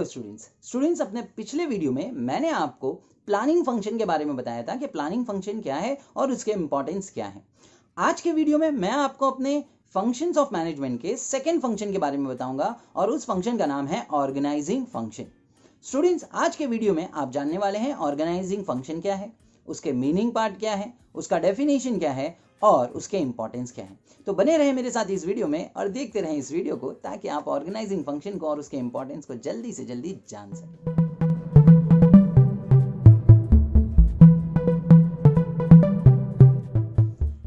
Hello students अपने पिछले video में मैंने आपको प्लानिंग फंक्शन के बारे में बताया था कि प्लानिंग फंक्शन क्या है और उसके इंपॉर्टेंस क्या है। आज के वीडियो में मैं आपको अपने फंक्शंस ऑफ मैनेजमेंट के सेकंड फंक्शन के बारे में बताऊंगा और उस फंक्शन का नाम है ऑर्गेनाइजिंग फंक्शन। स्टूडेंट्स, आज के वीडियो में आप जानने वाले हैं ऑर्गेनाइजिंग फंक्शन क्या है, उसके मीनिंग पार्ट क्या है, उसका डेफिनेशन क्या है और उसके इंपॉर्टेंस क्या है। तो बने रहे मेरे साथ इस वीडियो में और देखते रहें इस वीडियो को ताकि आप ऑर्गेनाइजिंग फंक्शन को और उसके इंपॉर्टेंस को जल्दी से जल्दी जान सकें।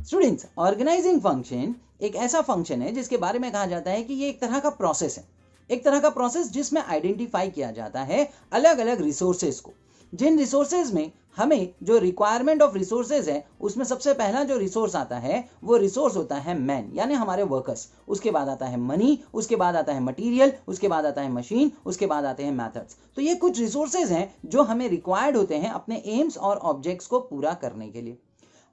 स्टूडेंट्स, ऑर्गेनाइजिंग फंक्शन एक ऐसा फंक्शन है जिसके बारे में कहा जाता है कि ये एक तरह का प्रोसेस है, एक तरह का प्रोसेस जिसमें आइडेंटिफाई किया जाता है अलग अलग रिसोर्सेज को। जिन रिसोर्सेज में हमें जो रिक्वायरमेंट ऑफ रिसोर्सेज है उसमें सबसे पहला जो रिसोर्स आता है वो रिसोर्स होता है मैन, यानी हमारे वर्कर्स। उसके बाद आता है मनी, उसके बाद आता है मटेरियल, उसके बाद आता है मशीन, उसके बाद आते हैं मेथड्स। तो ये कुछ रिसोर्सेज हैं जो हमें रिक्वायर्ड होते हैं अपने एम्स और ऑब्जेक्ट्स को पूरा करने के लिए।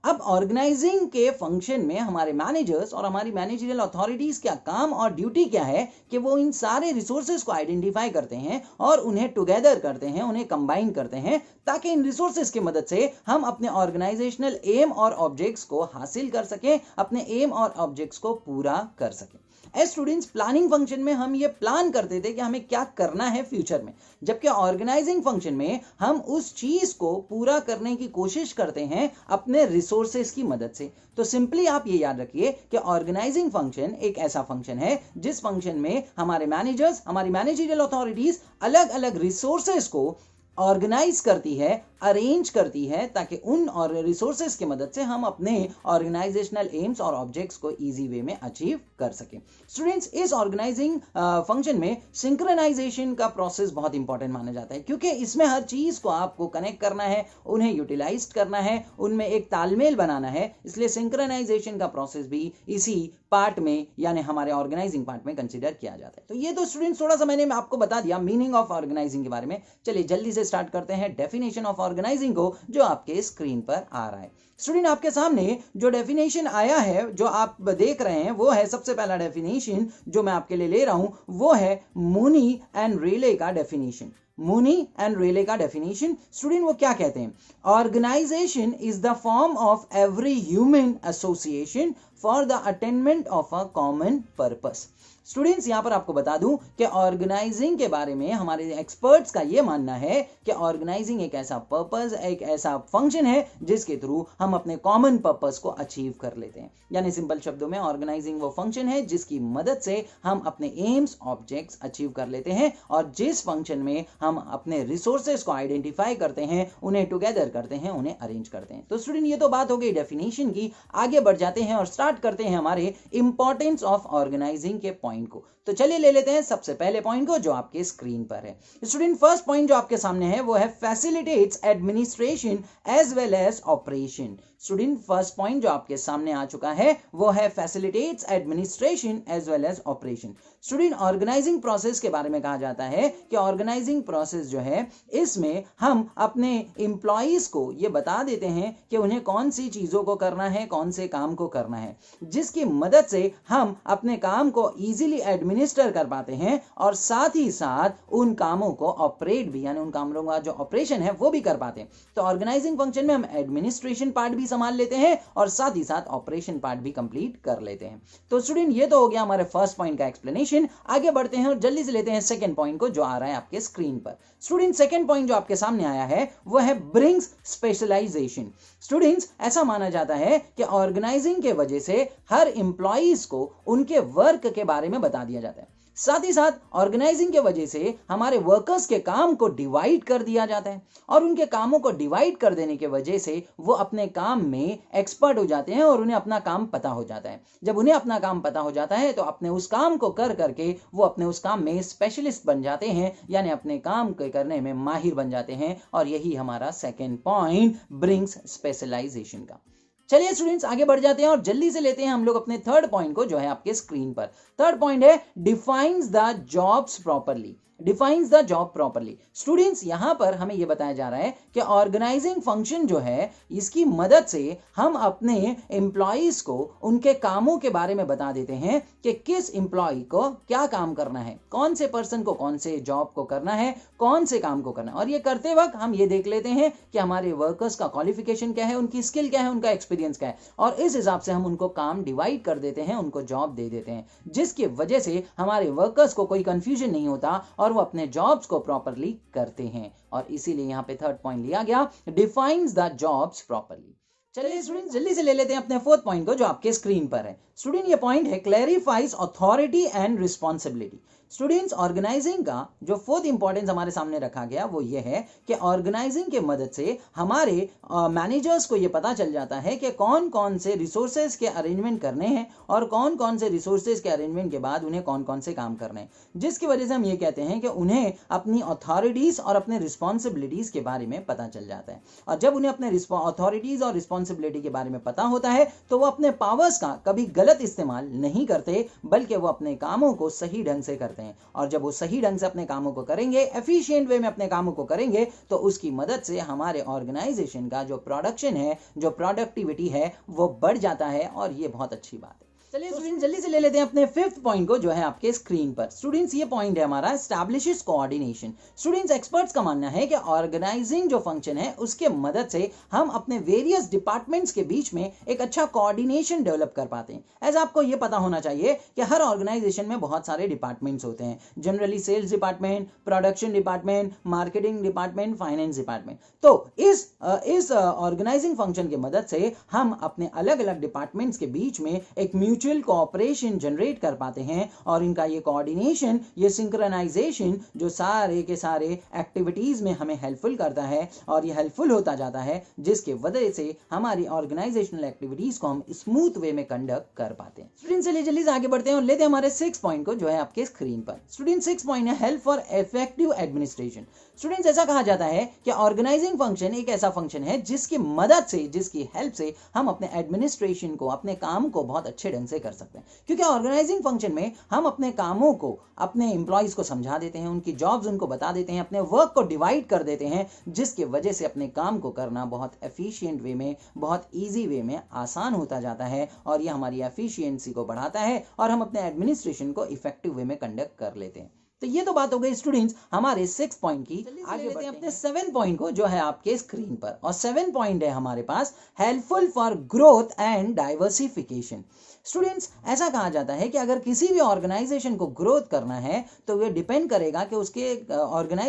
अब ऑर्गेनाइजिंग के फंक्शन में हमारे मैनेजर्स और हमारी मैनेजरियल अथॉरिटीज का काम और ड्यूटी क्या है कि वो इन सारे रिसोर्सेज को आइडेंटिफाई करते हैं और उन्हें टुगेदर करते हैं, उन्हें कंबाइन करते हैं ताकि इन रिसोर्सेज की मदद से हम अपने ऑर्गेनाइजेशनल एम और ऑब्जेक्ट्स को हासिल कर सकें, अपने एम और ऑब्जेक्ट्स को पूरा कर सकें। एज स्टूडेंट्स, प्लानिंग फंक्शन में हम ये प्लान करते थे कि हमें क्या करना है फ्यूचर में, जबकि ऑर्गेनाइजिंग फंक्शन में हम उस चीज को पूरा करने की कोशिश करते हैं अपने रिसोर्सेज की मदद से। तो सिंपली आप ये याद रखिए कि ऑर्गेनाइजिंग फंक्शन एक ऐसा फंक्शन है जिस फंक्शन में हमारे मैनेजर्स, हमारी मैनेजरियल अथॉरिटीज अलग अलग रिसोर्सेज को ऑर्गेनाइज करती है, अरेंज करती है ताकि उन और रिसोर्सेज की मदद से हम अपने ऑर्गेनाइजेशनल एम्स और ऑब्जेक्ट्स को इजी वे में अचीव कर सकें। स्टूडेंट्स, इस ऑर्गेनाइजिंग फंक्शन में सिंक्रोनाइजेशन का प्रोसेस बहुत इंपॉर्टेंट माना जाता है क्योंकि इसमें हर चीज को आपको कनेक्ट करना है, उन्हें यूटिलाइज करना है, उनमें एक तालमेल बनाना है। इसलिए सिंक्रोनाइजेशन का प्रोसेस भी इसी पार्ट में यानी हमारे ऑर्गेनाइजिंग पार्ट में कंसिडर किया जाता है। तो ये तो स्टूडेंट्स थोड़ा सा मैंने आपको बता दिया मीनिंग ऑफ ऑर्गेनाइजिंग के बारे में। चलिए जल्दी से स्टार्ट करते हैं डेफिनेशन ऑफ ऑर्गेनाइजिंग को जो आपके स्क्रीन पर आ रहा है। स्टूडेंट, आपके सामने जो डेफिनेशन आया है जो आप देख रहे हैं वो है, सबसे पहला डेफिनेशन जो मैं आपके लिए ले रहा हूं वो है मूनी एंड रेले का डेफिनेशन। मूनी एंड रेले का डेफिनेशन स्टूडेंट वो क्या कहते हैं? Organisation is the form of every human association for the attainment of a common purpose. Students, यहां पर आपको बता दूं कि ऑर्गेनाइजिंग के बारे में हमारे एक्सपर्ट्स का यह मानना है कि ऑर्गेनाइजिंग एक ऐसा पर्पस, एक ऐसा फंक्शन है जिसके थ्रू हम अपने कॉमन पर्पस को अचीव कर लेते हैं। यानी सिंपल शब्दों में ऑर्गेनाइजिंग वो फंक्शन है जिसकी मदद से हम अपने एम्स, ऑब्जेक्ट्स अचीव कर लेते हैं और जिस फंक्शन में हम अपने रिसोर्सेज को आइडेंटिफाई करते हैं, उन्हें टुगेदर करते हैं, उन्हें अरेंज करते हैं। तो स्टूडेंट, ये तो बात हो गई डेफिनेशन की। आगे बढ़ जाते हैं और स्टार्ट करते हैं हमारे इंपॉर्टेंस ऑफ ऑर्गेनाइजिंग के पॉइंट को। तो चलिए ले लेते हैं सबसे पहले पॉइंट को जो आपके स्क्रीन पर है। स्टूडेंट, फर्स्ट पॉइंट जो आपके सामने है वो है facilitates administration as well as operation. Student, first point जो आपके सामने आ चुका है वो है facilitates administration as well as operation. Student, organising process के बारे में कहा जाता है कि ऑर्गेनाइजिंग प्रोसेस जो है इसमें हम अपने एम्प्लॉइज को ये बता देते हैं कि उन्हें कौन सी चीजों को करना है, कौन से काम को करना है, जिसकी मदद से हम अपने काम को इजीली एडमिनिस्टर कर पाते हैं और साथ ही साथ उन कामों को ऑपरेट भी, यानी उन कामों का जो ऑपरेशन है वो भी कर पाते हैं। तो ऑर्गेनाइजिंग फंक्शन में हम एडमिनिस्ट्रेशन पार्ट भी संभाल लेते हैं और साथ ही साथ ऑपरेशन पार्ट भी कंप्लीट कर लेते हैं। तो स्टूडेंट, ये तो हो गया हमारे फर्स्ट पॉइंट का एक्सप्लेनेशन। आगे बढ़ते हैं और जल्दी से लेते हैं सेकंड पॉइंट को जो आ रहा है आपके स्क्रीन पर। स्टूडेंट, सेकंड पॉइंट जो आपके सामने आया है वो है ब्रिंग्स स्पेशलाइजेशन। स्टूडेंट्स, ऐसा माना जाता है कि ऑर्गेनाइजिंग के वजह से हर एम्प्लॉइज को उनके वर्क के बारे में बता दिया जाता है। साथ ही साथ ऑर्गेनाइजिंग के वजह से हमारे वर्कर्स के काम को डिवाइड कर दिया जाता है और उनके कामों को डिवाइड कर देने के वजह से वो अपने काम में एक्सपर्ट हो जाते हैं और उन्हें अपना काम पता हो जाता है। जब उन्हें अपना काम पता हो जाता है तो अपने उस काम को कर करके वो अपने उस काम में स्पेशलिस्ट बन जाते हैं, यानी अपने काम को करने में माहिर बन जाते हैं। और यही हमारा सेकेंड पॉइंट ब्रिंग्स स्पेशलाइजेशन का। चलिए स्टूडेंट्स, आगे बढ़ जाते हैं और जल्दी से लेते हैं हम लोग अपने थर्ड पॉइंट को जो है आपके स्क्रीन पर। थर्ड पॉइंट है defines the jobs properly. Defines the job properly. Students यहाँ पर हमें यह बताया जा रहा है कि ऑर्गेनाइजिंग फंक्शन जो है इसकी मदद से हम अपने एम्प्लॉइज को उनके कामों के बारे में बता देते हैं कि किस एम्प्लॉय को क्या काम करना है, कौन से पर्सन को कौन से जॉब को करना है, कौन से काम को करना है। और ये करते वक्त हम ये देख लेते हैं कि हमारे वर्कर्स का क्वालिफिकेशन क्या है, उनकी स्किल क्या है, उनका एक्सपीरियंस क्या है, और इस हिसाब से हम उनको काम डिवाइड कर देते हैं, उनको जॉब दे देते हैं, जिसकी वजह से हमारे वर्कर्स को कोई कंफ्यूजन नहीं होता और वो अपने जॉब्स को प्रॉपरली करते हैं। और इसीलिए यहाँ पे थर्ड पॉइंट लिया गया, डिफाइंस द जॉब्स प्रॉपरली। चलिए स्टूडेंट जल्दी से ले लेते हैं अपने फोर्थ पॉइंट को जो आपके स्क्रीन पर है। स्टूडेंट ये पॉइंट है clarifies authority and responsibility. Students organising का जो फोर्थ इंपॉर्टेंस हमारे सामने रखा गया वो ये है कि ऑर्गेनाइजिंग के मदद से हमारे मैनेजर्स को ये पता चल जाता है कि कौन कौन से रिसोर्सेज के अरेंजमेंट करने हैं और कौन कौन से रिसोर्सेज के अरेंजमेंट के बाद उन्हें कौन कौन से काम करने हैं, जिसकी वजह से हम ये कहते हैं कि उन्हें अपनी अथॉरिटीज और अपने रिस्पॉन्सिबिलिटीज के बारे में पता चल जाता है। और जब उन्हें अपने अथॉरिटीज और रिस्पॉन्सिबिलिटी के बारे में पता होता है तो वो अपने पावर्स का कभी गलत इस्तेमाल नहीं करते, बल्कि वो अपने कामों को सही ढंग से करते हैं। और जब वो सही ढंग से अपने कामों को करेंगे, एफिशिएंट वे में अपने कामों को करेंगे, तो उसकी मदद से हमारे ऑर्गेनाइजेशन का जो प्रोडक्शन है, जो प्रोडक्टिविटी है, वो बढ़ जाता है और ये बहुत अच्छी बात है। चलिए स्टूडेंट्स जल्दी से ले लेते हैं अपने फिफ्थ पॉइंट को जो है आपके स्क्रीन पर। स्टूडेंट्स ये पॉइंट है हमारा एस्टैब्लिशेस कोऑर्डिनेशन। स्टूडेंट्स एक्सपर्ट्स का मानना है कि ऑर्गेनाइजिंग जो फंक्शन है उसके मदद से हम अपने वेरियस डिपार्टमेंट्स के बीच में एक अच्छा कोऑर्डिनेशन डेवलप कर पाते हैं। ऐसा आपको ये पता होना चाहिए कि हर ऑर्गेनाइजेशन में बहुत सारे डिपार्टमेंट्स होते हैं, generally sales department, production department, marketing department, finance department. तो इस ऑर्गेनाइजिंग फंक्शन की मदद से हम अपने अलग अलग डिपार्टमेंट्स के बीच में एक म्यूचुअल कोऑपरेशन जनरेट कर पाते हैं और इनका ये कोऑर्डिनेशन, ये सिंक्रोनाइजेशन जो सारे के सारे एक्टिविटीज में हमें हेल्पफुल करता है और ये हेल्पफुल होता जाता है, जिसके वजह से हमारी ऑर्गेनाइजेशनल एक्टिविटीज को हम स्मूथ वे में कंडक्ट कर पाते हैं। स्टूडेंट चलिए जल्दी से आगे बढ़ते हैं और लेते हैं हमारे 6 पॉइंट को जो है आपके स्क्रीन पर। स्टूडेंट 6 पॉइंट है help for effective administration. Students ऐसा कहा जाता है कि ऑर्गेनाइजिंग फंक्शन एक ऐसा फंक्शन है जिसकी मदद से, जिसकी हेल्प से हम अपने एडमिनिस्ट्रेशन को, अपने काम को बहुत अच्छे ढंग से कर सकते हैं। क्योंकि ऑर्गेनाइजिंग फंक्शन में हम अपने कामों को अपने एम्प्लॉइज को समझा देते हैं, उनकी जॉब्स उनको बता देते हैं, अपने वर्क को डिवाइड कर देते हैं, जिसकी वजह से अपने काम को करना बहुत एफिशिएंट वे में, बहुत ईजी वे में आसान होता जाता है और यह हमारी एफिशिएंसी को बढ़ाता है और हम अपने एडमिनिस्ट्रेशन को इफेक्टिव वे में कंडक्ट कर लेते हैं। तो ये तो बात हो गई स्टूडेंट्स हमारे 6 पॉइंट की। आगे बढ़ते हैं अपने 7 पॉइंट को जो है आपके स्क्रीन पर। और 7 पॉइंट है हमारे पास helpful for growth and diversification. Students ऐसा कहा जाता है कि अगर किसी भी ऑर्गेनाइजेशन को ग्रोथ करना है तो ये डिपेंड करेगा कि उसके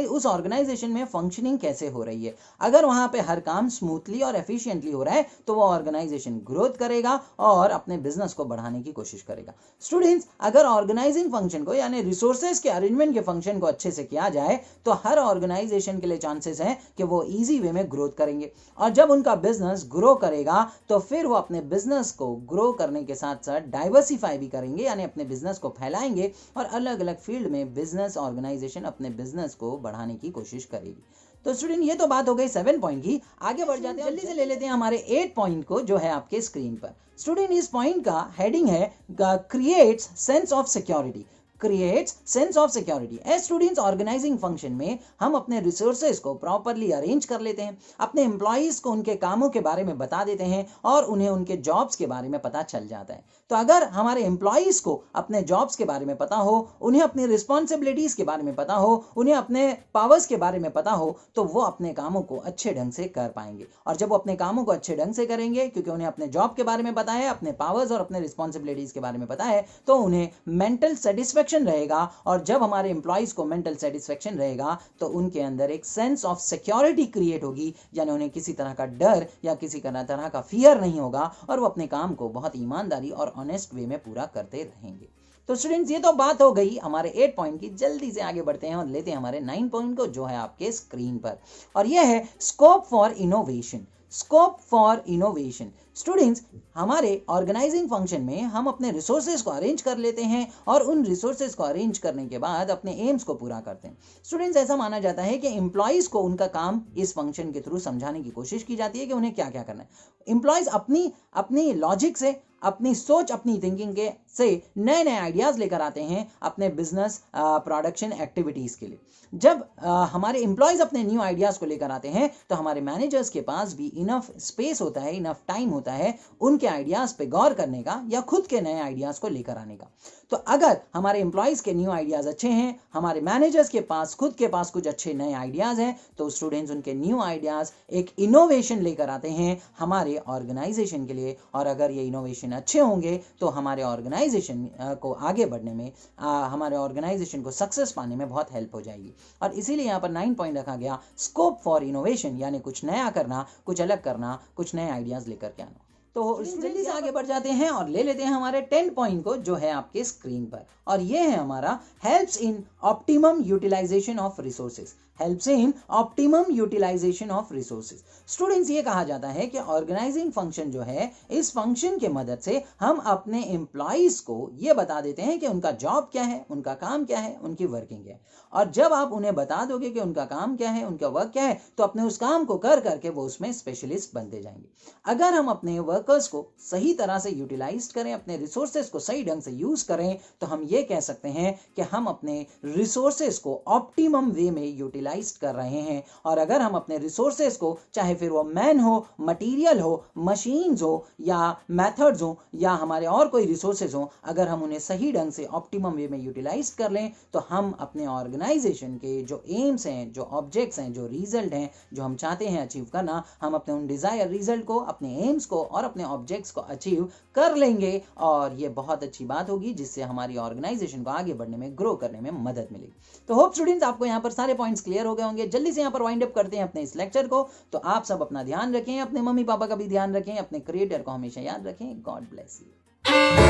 उस ऑर्गेनाइजेशन में फंक्शनिंग कैसे हो रही है। अगर वहां पे हर काम स्मूथली और एफिशिएंटली हो रहा है तो वो ऑर्गेनाइजेशन ग्रोथ करेगा और अपने बिजनेस को बढ़ाने की कोशिश करेगा। स्टूडेंट्स अगर ऑर्गेनाइजिंग फंक्शन को यानी रिसोर्सेज के अरेंजमेंट के फंक्शन को अच्छे से किया जाए तो हर ऑर्गेनाइजेशन के लिए चांसेस हैं कि वो इजी वे में ग्रोथ करेंगे और जब उनका बिजनेस ग्रो करेगा तो फिर वो अपने बिजनेस को ग्रो करने के साथ साथ डाइवर्सिफाई भी करेंगे, यानी अपने बिजनेस को फैलाएंगे और अलग अलग फील्ड में बिजनेस ऑर्गेनाइजेशन अपने बिजनेस को बढ़ाने की कोशिश करेगी। तो स्टूडेंट ये तो बात हो गई 7 पॉइंट की। आगे बढ़ जाते हैं, जल्दी से ले लेते हैं हमारे 8 पॉइंट को जो है आपके स्क्रीन पर। स्टूडेंट इस पॉइंट का हेडिंग है creates sense of security. Creates sense of security. As students organising function में हम अपने रिसोर्सेज को प्रॉपरली अरेंज कर लेते हैं, अपने एम्प्लॉइज को उनके कामों के बारे में बता देते हैं और उन्हें उनके जॉब्स के बारे में पता चल जाता है। तो अगर हमारे एम्प्लॉइज को अपने जॉब्स के बारे में पता हो, उन्हें अपनी रिस्पॉन्सिबिलिटीज के बारे में पता हो, उन्हें अपने पावर्स के बारे में पता हो, तो वो अपने कामों को अच्छे ढंग से कर पाएंगे। और जब वो अपने कामों को अच्छे ढंग से करेंगे, क्योंकि उन्हें अपने जॉब के बारे में पता है, अपने पावर्स और अपने रिस्पॉन्सिबिलिटीज के बारे में पता है, तो उन्हें मेंटल सेटिस्फेक्शन रहेगा। और जब हमारे एम्प्लॉइज को मेंटल सेटिस्फेक्शन रहेगा तो उनके अंदर एक सेंस ऑफ सिक्योरिटी क्रिएट होगी, यानी उन्हें किसी तरह का डर या किसी तरह का फियर नहीं होगा और वो अपने काम को बहुत ईमानदारी और ऑनेस्ट वे में पूरा करते रहेंगे। तो स्टूडेंट्स ये तो बात हो गई हमारे 8 पॉइंट की। जल्दी से आगे बढ़ते हैं और लेते हैं हमारे 9 पॉइंट को जो है आपके स्क्रीन पर, और यह है scope for innovation. Scope for innovation. Students, हमारे ऑर्गेनाइजिंग फंक्शन में हम अपने रिसोर्सेज को अरेंज कर लेते हैं और उन रिसोर्सेज को अरेंज करने के बाद अपने एम्स को पूरा करते हैं। स्टूडेंट्स, ऐसा माना जाता है कि एम्प्लॉयज को उनका काम इस फंक्शन के थ्रू समझाने की कोशिश की जाती है कि उन्हें क्या क्या करना है। एम्प्लॉयज अपनी लॉजिक से, अपनी सोच, अपनी थिंकिंग के से नए नए आइडियाज लेकर आते हैं अपने बिजनेस प्रोडक्शन एक्टिविटीज के लिए। जब हमारे एम्प्लॉयज अपने न्यू आइडियाज को लेकर आते हैं तो हमारे मैनेजर्स के पास भी इनफ स्पेस होता है, इनफ टाइम होता है उनके आइडियाज पे गौर करने का या खुद के नए आइडियाज को लेकर आने का। तो अगर हमारे एम्प्लॉयज के न्यू आइडियाज अच्छे हैं, हमारे मैनेजर्स के पास खुद के पास कुछ अच्छे नए आइडियाज हैं, तो स्टूडेंट्स उनके न्यू आइडियाज एक इनोवेशन लेकर आते हैं हमारे ऑर्गेनाइजेशन के लिए। और अगर ये इनोवेशन अच्छे होंगे तो हमारे ऑर्गेनाइजेशन को आगे बढ़ने में, हमारे ऑर्गेनाइजेशन को सक्सेस पाने में बहुत हेल्प हो जाएगी। और इसीलिए यहाँ पर 9 पॉइंट रखा गया, स्कोप फॉर इनोवेशन, यानी कुछ नया करना, कुछ अलग करना, कुछ नए आइडियाज लेकर के आना। तो जल्दी से आगे बढ़ जाते हैं और ले लेते हैं हमारे 10 पॉइंट को, जो है आपके स्क्रीन पर। और ये है हमारा helps in optimum utilisation of resources. Helps in optimum utilisation of resources. Students, ये कहा जाता है कि ऑर्गेनाइजिंग फंक्शन जो है, इस फंक्शन के मदद से हम अपने एम्प्लॉइज को ये बता देते हैं कि उनका जॉब क्या है, उनका काम क्या है, उनकी वर्किंग क्या है। और जब आप उन्हें बता दोगे कि उनका काम क्या है, उनका वर्क क्या है, तो अपने उस काम को कर करके वो उसमें स्पेशलिस्ट बनते जाएंगे। अगर हम अपने वर्कर्स को सही तरह से यूटिलाइज करें, अपने रिसोर्सेज को सही ढंग से यूज करें, तो हम ये कह सकते हैं कि हम अपने रिसोर्सेज को ऑप्टिमम वे में यूटिलाइज कर रहे हैं। और अगर हम अपने रिसोर्सेज को, चाहे फिर वो मैन हो, मटेरियल हो, मशीन्स हो, या मेथड्स हो, या हमारे और कोई रिसोर्सेज हो, अगर हम उन्हें सही ढंग से ऑप्टिमम वे में यूटिलाइज कर लें, तो हम अपने ऑर्गेनाइजेशन के जो एम्स हैं, जो ऑब्जेक्ट्स हैं, जो रिजल्ट हैं, जो हम चाहते हैं अचीव करना, हम अपने उन डिजायर रिजल्ट को, अपने एम्स को और अपने ऑब्जेक्ट्स को अचीव कर लेंगे। और ये बहुत अच्छी बात होगी, जिससे हमारी ऑर्गेनाइजेशन को आगे बढ़ने में, ग्रो करने में मदद मिलेगी। तो होप स्टूडेंट्स, आपको यहाँ पर सारे पॉइंट्स क्लियर हो गए होंगे। जल्दी से यहाँ पर वाइंड अप करते हैं अपने इस लेक्चर को। तो आप सब अपना ध्यान रखें, अपने मम्मी पापा का भी ध्यान रखें, अपने क्रिएटर को हमेशा याद रखें। God bless you.